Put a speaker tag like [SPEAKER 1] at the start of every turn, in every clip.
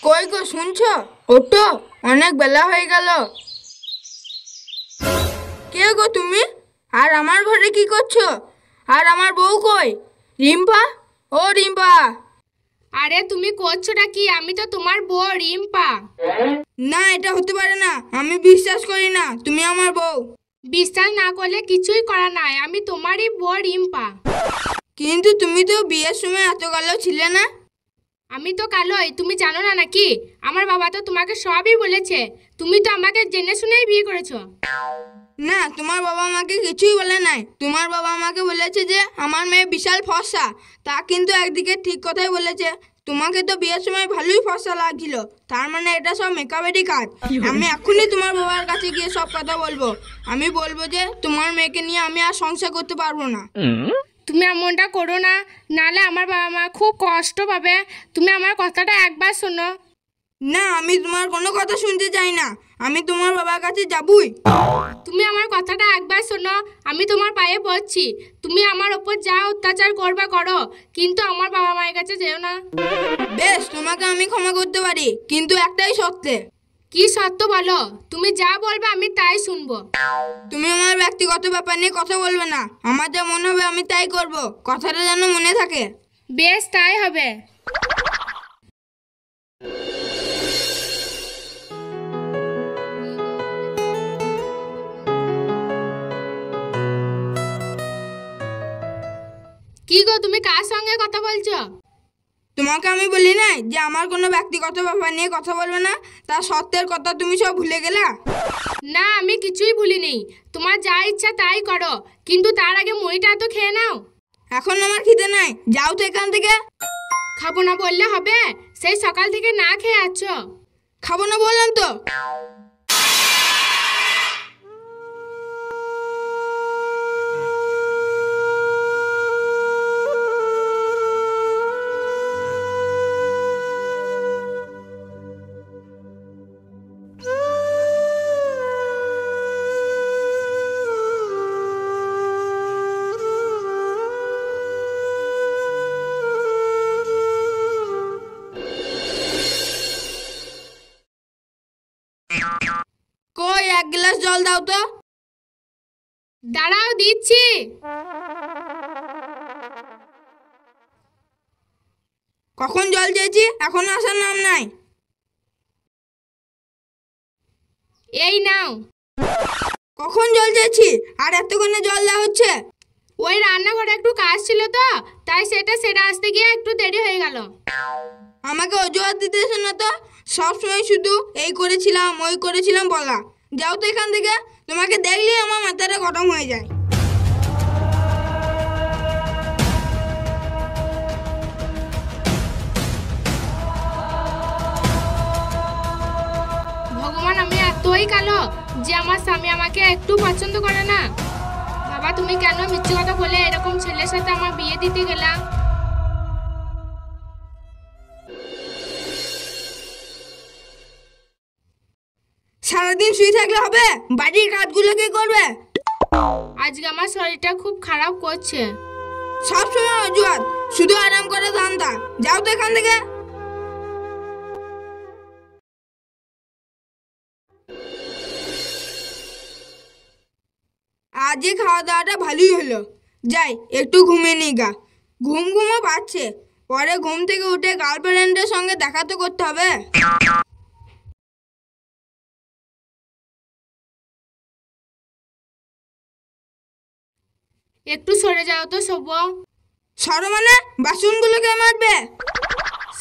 [SPEAKER 1] কই গো শুনছো? ওঠো, অনেক বেলা হয়ে গেল। কে গো তুমি? আর আমার ঘরে কি করছো? আর আমার বউ কই? রিম্পা, ও রিম্পা।
[SPEAKER 2] আরে তুমি করছোটা কি? আমি তো তোমার বউ রিম্পা।
[SPEAKER 1] না, এটা হতে পারে না, আমি বিশ্বাস করি না তুমি আমার বউ।
[SPEAKER 2] বিশ্বাস না করলে কিছুই করা নাই, আমি তোমারই বউ রিম্পা।
[SPEAKER 1] কিন্তু তুমি তো বিয়ের সময় এত কালো ছিলে না।
[SPEAKER 2] আমি তো কালোই, তুমি জানো না নাকি? আমার বাবা তো তোমাকে সবই বলেছে। তুমি তো আমাকে জেনে শুনেই বিয়ে করেছো।
[SPEAKER 1] না, তোমার বাবা আমাকে কিছুই বলে নাই। তোমার বাবা আমাকে বলেছে যে আমার মেয়ে বিশাল ফর্সা। তা কিন্তু একদিকে ঠিক কথাই বলেছে। তোমাকে তো বিয়ের সময় ভালোই ফর্সা লাগছিল, তার মানে এটা সব মেকআপেরই কাজ। আমি এখনই তোমার বাবার কাছে গিয়ে সব কথা বলবো। আমি বলবো যে তোমার মেয়েকে নিয়ে আমি আর সংসার করতে পারবো না।
[SPEAKER 2] তুমি এমনটা করো না, নালে আমার বাবা মা খুব কষ্ট পাবে। তুমি আমার কথাটা একবার শোনো।
[SPEAKER 1] না, আমি তোমার কোনো কথা শুনতে চাই না। আমি তোমার বাবার কাছে যাবই।
[SPEAKER 2] তুমি আমার কথাটা একবার শোনো, আমি তোমার পায়ে পড়ছি। তুমি আমার ওপর যা অত্যাচার করবা করো, কিন্তু আমার বাবা মায়ের কাছে যেও না।
[SPEAKER 1] বেশ, তোমাকে আমি ক্ষমা করতে পারি, কিন্তু একটাই শর্তে।
[SPEAKER 2] কি সত্য বলো? তুমি যা বলবে আমি তাই শুনবো।
[SPEAKER 1] তুমি আমার ব্যক্তিগত ব্যাপার নিয়ে কথা বলবে না। আমার যা মনে হবে আমি তাই করব। কথাটা যেন মনে থাকে।
[SPEAKER 2] বেশ, তাই হবে। কি গো, তুমি কার সঙ্গে কথা বলছো?
[SPEAKER 1] তোমাকে আমি বলি নাই যে আমার কোনো ব্যক্তিগত ব্যাপার নিয়ে কথা বলবে না? তার সত্যের কথা তুমি সব ভুলে গেলা?
[SPEAKER 2] না, আমি কিছুই ভুলিনি। তোমার যা ইচ্ছা তাই করো, কিন্তু তার আগে মুড়িটা তো খেয়ে নাও।
[SPEAKER 1] এখন আমার খিদে নাই, যাও তো এখান থেকে।
[SPEAKER 2] খাবো না বললে হবে? সেই সকাল থেকে না খেয়ে আছো।
[SPEAKER 1] খাবো না বললাম তো। কই, এক গ্লাস জল দাও তো।
[SPEAKER 2] দাঁড়াও, দিচ্ছি।
[SPEAKER 1] কখন জল চেয়েছি, এখনো আসার নাম নাই।
[SPEAKER 2] এই নাও।
[SPEAKER 1] কখন জল চেয়েছি, আর এতক্ষণে জল দেওয়া হচ্ছে?
[SPEAKER 2] ওই রান্নাঘরে একটু কাজ ছিল তো, তাই সেটা আসতে গিয়ে একটু দেরি হয়ে গেল।
[SPEAKER 1] আমাকে অজুহাত দিতেছ না তো। সবসময় শুধু এই করেছিলাম ওই করেছিলাম বলা। যাও তো এখান থেকে। তোমাকে দেখলেই আমার মাথাটা গরম হয়ে যায়।
[SPEAKER 2] ভগবান, আমি এতই কালো যে আমার স্বামী আমাকে একটু পছন্দ করে না। বাবা, তুমি কেন মিথ্যে কথা বলে এরকম ছেলের সাথে আমার বিয়ে দিতে গেলা?
[SPEAKER 1] সারাদিন শুয়ে থাকলে হবে? বাড়ির কাজগুলো কে করবে?
[SPEAKER 2] আজকে আমার শরীরটা খুব খারাপ করছে।
[SPEAKER 1] সবসময় অজুহাত, শুধু আরাম করে ধান্দা। যাও তো এখান থেকে। আজকে খাওয়া দাওয়াটা ভালোই হলো। যাই একটু ঘুমিয়ে নিই গা। ঘুম ঘুমও পাচ্ছে। পরে ঘুম থেকে উঠে গার্লফ্রেন্ডের সঙ্গে দেখা তো করতে হবে।
[SPEAKER 2] একটু সরে যাও তো শোবো।
[SPEAKER 1] সরো মানে? বাসনগুলো কে মাজবে?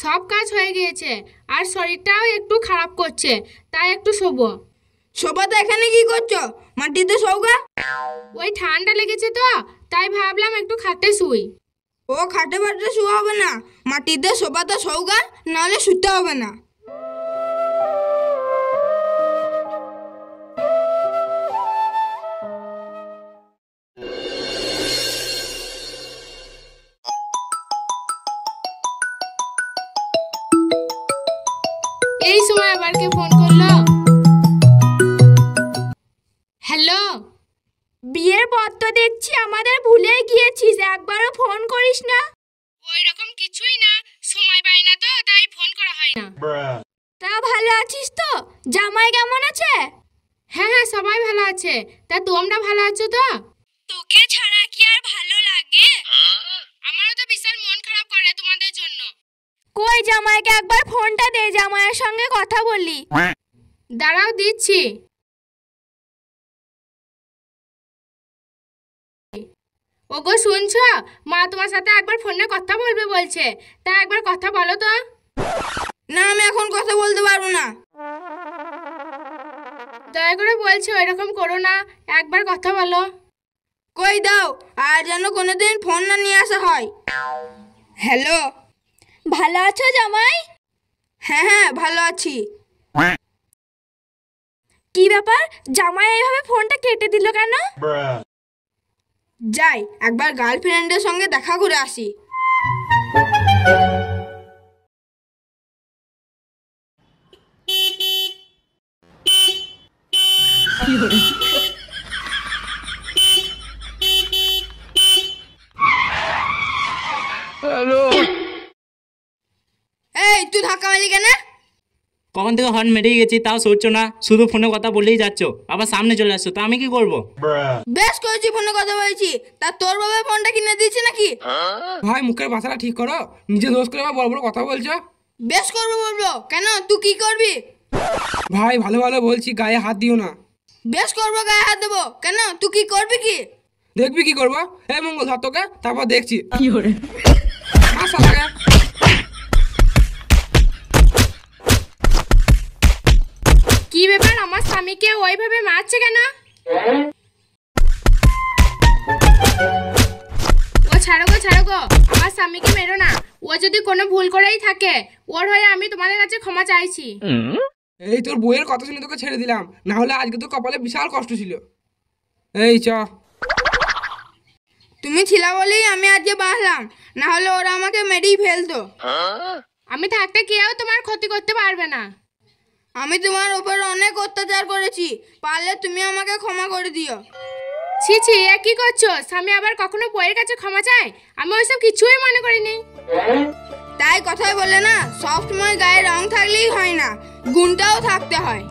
[SPEAKER 2] সব কাজ হয়ে গিয়েছে, আর শরীরটাও একটু খারাপ করছে, তাই একটু শোবো।
[SPEAKER 1] শোভাতে এখানে কি করছো? মাটিতে শোগা।
[SPEAKER 2] ওই ঠান্ডা লেগেছে তো, তাই ভাবলাম একটু খাটে শুই।
[SPEAKER 1] ও খাটে ফাটে শোয়া হবে না, মাটিতে শোভাতে শোগা, নাহলে শুতে হবে না।
[SPEAKER 2] এই সময় আবার কে ফোন করলো? হ্যালো। বিয়ের পর তো দেখছি আমাদের ভুলেই গিয়েছিস, একবারও ফোন করিস না। ওই রকম কিছুই না, সময় পাই না তো, তাই ফোন করা হয় না।
[SPEAKER 1] ভালো আছিস তো? জামাই কেমন আছে?
[SPEAKER 2] হ্যাঁ হ্যাঁ, সবাই ভালো আছে। তা তোমরা ভালো আছো তো?
[SPEAKER 1] তোকে ছাড়া কি আর ভালো লাগে?
[SPEAKER 2] আমারও তো বিশাল মন খারাপ করে তোমাদের জন্য।
[SPEAKER 1] কই জামাইকে একবার ফোনটা দে, জামাইয়ের সঙ্গে কথা বলি।
[SPEAKER 2] দাঁড়াও, দিচ্ছি। ওগো শুনছো? মা তোমার সাথে একবার ফোনে কথা বলবে বলছে, তা একবার কথা বলো তো।
[SPEAKER 1] না, আমি এখন কথা বলতে পারবো না।
[SPEAKER 2] দয়া করে বলছো, এরকম করো না, একবার কথা বলো।
[SPEAKER 1] কই দাও, আর যেন কোনোদিন ফোন না নিয়ে আসা হয়। হ্যালো, ভালো আছো জামাই? হ্যাঁ হ্যাঁ, ভালো আছি। কি ব্যাপার, জামাই এইভাবে ফোনটা কেটে দিল কেন? যাই একবার গার্লফ্রেন্ডের সঙ্গে দেখা করে আসি। এই তুই ধাক্কা মারলি কেন?
[SPEAKER 3] কখন থেকে হর্ন মেরেই গেছি, তাও সরছো না, শুধু ফোনে কথা বলেই যাচ্ছ, আবার সামনে চলে আসছো, তো আমি কি করব?
[SPEAKER 1] বেশ করেছি, ফোনে কথা বলেছি। তা তোর বাবা ফোনটা কিনে দিয়েছে নাকি?
[SPEAKER 4] ভাই মুখের ভাষাটা ঠিক করো, নিজে দোষ করে আবার বড় বড় কথা বলছো।
[SPEAKER 1] বেশ করবো বলবো, কেন তুই কি করবি?
[SPEAKER 4] ভাই ভালো ভালো বলছি, গায়ে হাত দিও না।
[SPEAKER 1] বেশ করবো, গায়ে হাত দেবো, কেন তুই কি করবি? কি
[SPEAKER 4] দেখবি কি করবো? এই মঙ্গল ধর তোকে, তারপর দেখছি। আসা লাগে।
[SPEAKER 2] কি ব্যাপার, আমার স্বামীকে ওইভাবে মারছে কেন? ও ছাড়ো গো, ছাড়ো গো, আমার স্বামীকে মেরো না। ও যদি কোনো ভুল করেই থাকে, ওর হয়ে আমি তোমাদের কাছে ক্ষমা চাইছি।
[SPEAKER 4] এই তোর বইয়ের কথা শুনে তোকে ছেড়ে দিলাম, না হলে আজকে তো কপালে বিশাল কষ্ট ছিল। এই চ।
[SPEAKER 1] তুমি ছিলা বলেই আমি আজকে বাঁচলাম, না হলে ওরা আমাকে মেরেই ফেলতো।
[SPEAKER 2] আমি থাকতে কেউ তোমার ক্ষতি করতে পারবে না।
[SPEAKER 1] আমি তোমার উপর অনেক অত্যাচার করেছি, পারলে তুমি আমাকে ক্ষমা করে দিও।
[SPEAKER 2] ছি ছি, এ কি করছো? স্বামী আবার কখনো বইয়ের কাছে ক্ষমা চায়? আমি ওইসব কিছুই মনে করিনি।
[SPEAKER 1] তাই কথাই বলে না, সবসময় গায়ে রং থাকলেই হয় না, গুণটাও থাকতে হয়।